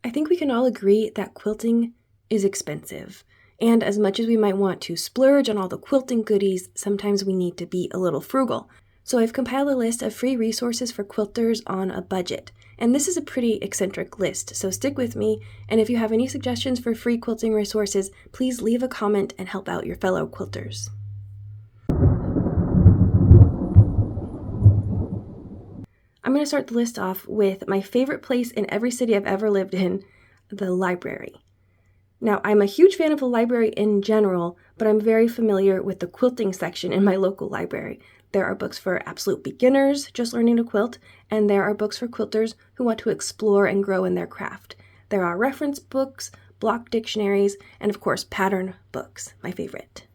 I think we can all agree that quilting is expensive. And as much as we might want to splurge on all the quilting goodies, sometimes we need to be a little frugal. So I've compiled a list of free resources for quilters on a budget. And this is a pretty eccentric list, so stick with me. And if you have any suggestions for free quilting resources, please leave a comment and help out your fellow quilters. I'm going to start the list off with my favorite place in every city I've ever lived in, the library. Now, I'm a huge fan of the library in general, but I'm very familiar with the quilting section in my local library. There are books for absolute beginners just learning to quilt, and there are books for quilters who want to explore and grow in their craft. There are reference books, block dictionaries, and of course, pattern books, my favorite.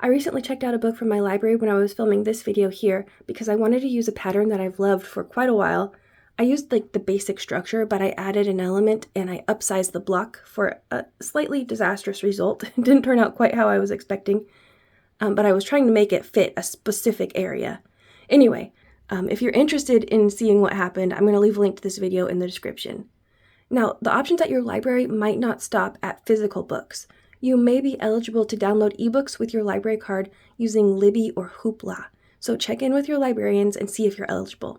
I recently checked out a book from my library when I was filming this video here because I wanted to use a pattern that I've loved for quite a while. I used the basic structure, but I added an element and I upsized the block for a slightly disastrous result. It didn't turn out quite how I was expecting, but I was trying to make it fit a specific area. Anyway, if you're interested in seeing what happened, I'm going to leave a link to this video in the description. Now, the options at your library might not stop at physical books. You may be eligible to download ebooks with your library card using Libby or Hoopla, so check in with your librarians and see if you're eligible.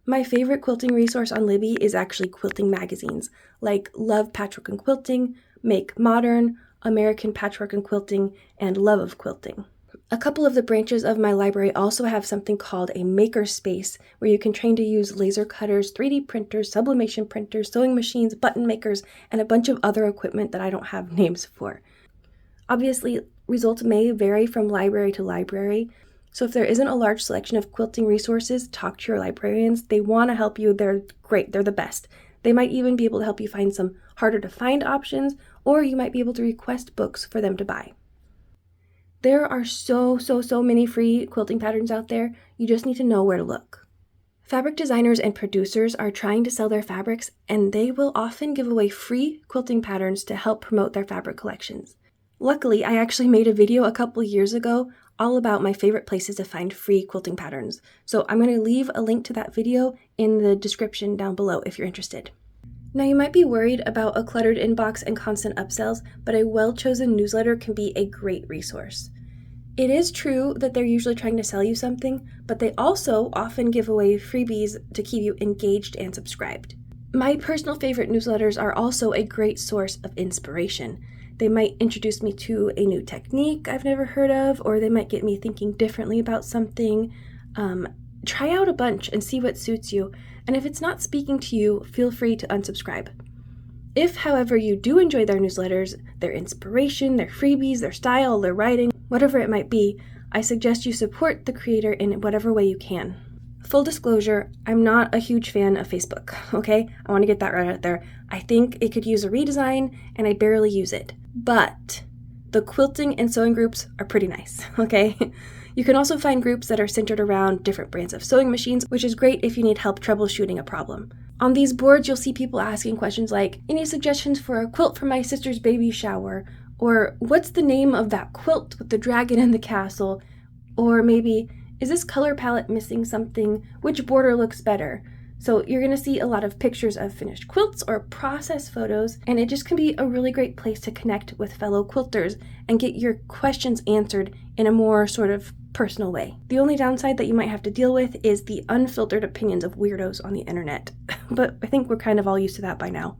My favorite quilting resource on Libby is actually quilting magazines, like Love Patchwork and Quilting, Make Modern, American Patchwork and Quilting, and Love of Quilting. A couple of the branches of my library also have something called a maker space, where you can train to use laser cutters, 3D printers, sublimation printers, sewing machines, button makers, and a bunch of other equipment that I don't have names for. Obviously, results may vary from library to library, so if there isn't a large selection of quilting resources, talk to your librarians. They want to help you. They're great. They're the best. They might even be able to help you find some harder to find options, or you might be able to request books for them to buy. There are so many free quilting patterns out there. You just need to know where to look. Fabric designers and producers are trying to sell their fabrics, and they will often give away free quilting patterns to help promote their fabric collections. Luckily, I actually made a video a couple years ago all about my favorite places to find free quilting patterns. So I'm going to leave a link to that video in the description down below if you're interested. Now, you might be worried about a cluttered inbox and constant upsells, but a well-chosen newsletter can be a great resource. It is true that they're usually trying to sell you something, but they also often give away freebies to keep you engaged and subscribed. My personal favorite newsletters are also a great source of inspiration. They might introduce me to a new technique I've never heard of, or they might get me thinking differently about something. Try out a bunch and see what suits you, and if it's not speaking to you, feel free to unsubscribe. If, however, you do enjoy their newsletters, their inspiration, their freebies, their style, their writing, whatever it might be, I suggest you support the creator in whatever way you can. Full disclosure, I'm not a huge fan of Facebook, okay? I want to get that right out there. I think it could use a redesign, and I barely use it. But the quilting and sewing groups are pretty nice, okay? You can also find groups that are centered around different brands of sewing machines, which is great if you need help troubleshooting a problem. On these boards, you'll see people asking questions like, any suggestions for a quilt for my sister's baby shower? Or what's the name of that quilt with the dragon and the castle? Or maybe, is this color palette missing something? Which border looks better? So you're going to see a lot of pictures of finished quilts or process photos, and it just can be a really great place to connect with fellow quilters and get your questions answered in a more sort of personal way. The only downside that you might have to deal with is the unfiltered opinions of weirdos on the internet, but I think we're kind of all used to that by now.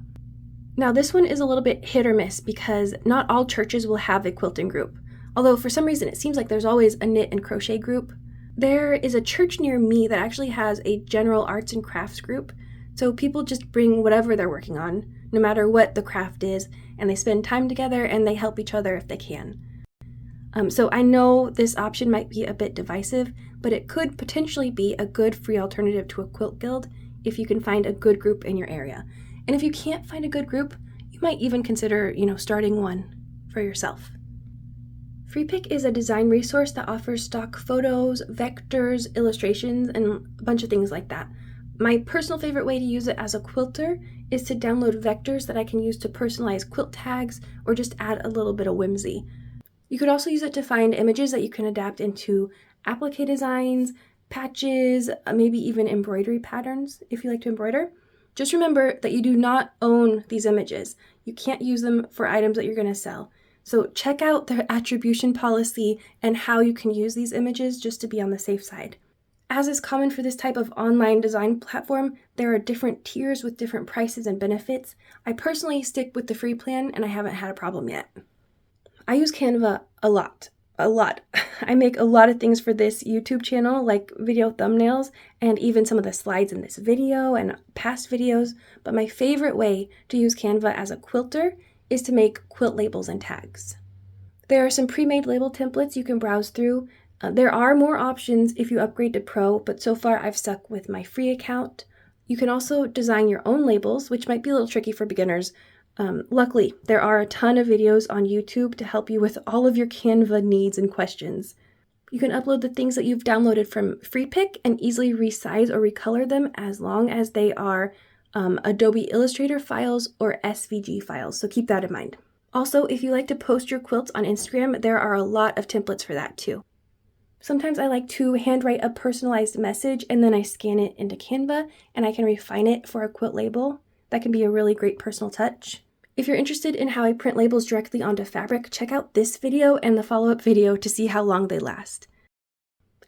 Now, this one is a little bit hit or miss because not all churches will have a quilting group, although for some reason it seems like there's always a knit and crochet group. There is a church near me that actually has a general arts and crafts group, so people just bring whatever they're working on, no matter what the craft is, and they spend time together and they help each other if they can. So I know this option might be a bit divisive, but it could potentially be a good free alternative to a quilt guild if you can find a good group in your area. And if you can't find a good group, you might even consider, starting one for yourself. FreePick is a design resource that offers stock photos, vectors, illustrations, and a bunch of things like that. My personal favorite way to use it as a quilter is to download vectors that I can use to personalize quilt tags or just add a little bit of whimsy. You could also use it to find images that you can adapt into applique designs, patches, maybe even embroidery patterns if you like to embroider. Just remember that you do not own these images. You can't use them for items that you're going to sell. So check out their attribution policy and how you can use these images just to be on the safe side. As is common for this type of online design platform, there are different tiers with different prices and benefits. I personally stick with the free plan and I haven't had a problem yet. I use Canva a lot. I make a lot of things for this YouTube channel, like video thumbnails and even some of the slides in this video and past videos. But my favorite way to use Canva as a quilter is to make quilt labels and tags. There are some pre-made label templates you can browse through. There are more options if you upgrade to Pro, but so far I've stuck with my free account. You can also design your own labels, which might be a little tricky for beginners. Luckily, there are a ton of videos on YouTube to help you with all of your Canva needs and questions. You can upload the things that you've downloaded from FreePick and easily resize or recolor them as long as they are Adobe Illustrator files or SVG files, so keep that in mind. Also, if you like to post your quilts on Instagram, there are a lot of templates for that too. Sometimes I like to handwrite a personalized message and then I scan it into Canva and I can refine it for a quilt label. That can be a really great personal touch. If you're interested in how I print labels directly onto fabric, check out this video and the follow-up video to see how long they last.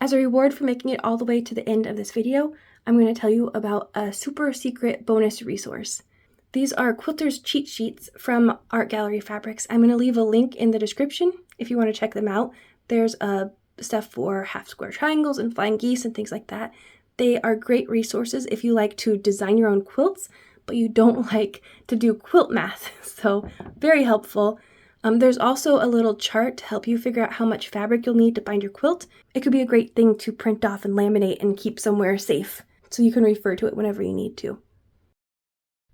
As a reward for making it all the way to the end of this video, I'm going to tell you about a super secret bonus resource. These are Quilters cheat sheets from Art Gallery Fabrics. I'm going to leave a link in the description if you want to check them out. There's stuff for half square triangles and flying geese and things like that. They are great resources if you like to design your own quilts, but you don't like to do quilt math. So very helpful. There's also a little chart to help you figure out how much fabric you'll need to bind your quilt. It could be a great thing to print off and laminate and keep somewhere safe so you can refer to it whenever you need to.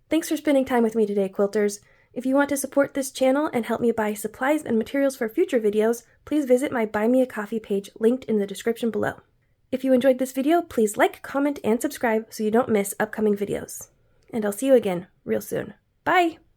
Thanks for spending time with me today, quilters. If you want to support this channel and help me buy supplies and materials for future videos, please visit my Buy Me a Coffee page linked in the description below. If you enjoyed this video, please like, comment, and subscribe so you don't miss upcoming videos. And I'll see you again real soon. Bye!